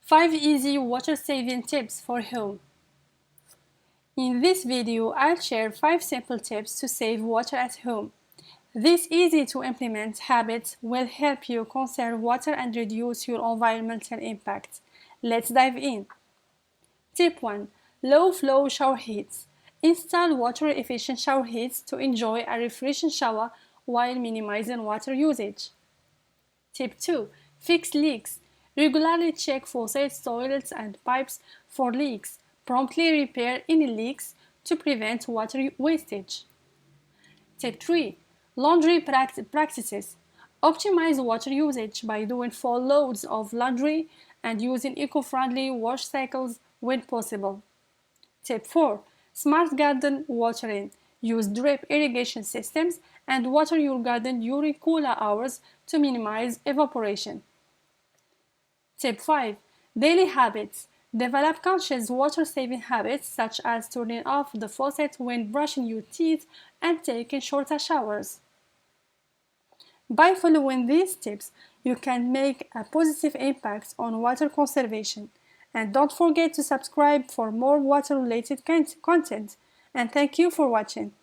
5 easy water-saving tips for home. In this video, I'll share 5 simple tips to save water at home. These easy-to-implement habits will help you conserve water and reduce your environmental impact. Let's dive in. Tip 1. Low-flow shower heads. Install water-efficient shower heads to enjoy a refreshing shower while minimizing water usage. Tip 2. Fix leaks. Regularly check faucets, toilets, and pipes for leaks. Promptly repair any leaks to prevent water wastage. Tip 3. Laundry practices. Optimize water usage by doing full loads of laundry and using eco-friendly wash cycles when possible. Tip 4. Smart garden watering. Use drip irrigation systems and water your garden during cooler hours to minimize evaporation. Tip 5. Daily habits. Develop conscious water-saving habits such as turning off the faucet when brushing your teeth and taking shorter showers. By following these tips, you can make a positive impact on water conservation. And don't forget to subscribe for more water-related content. And thank you for watching.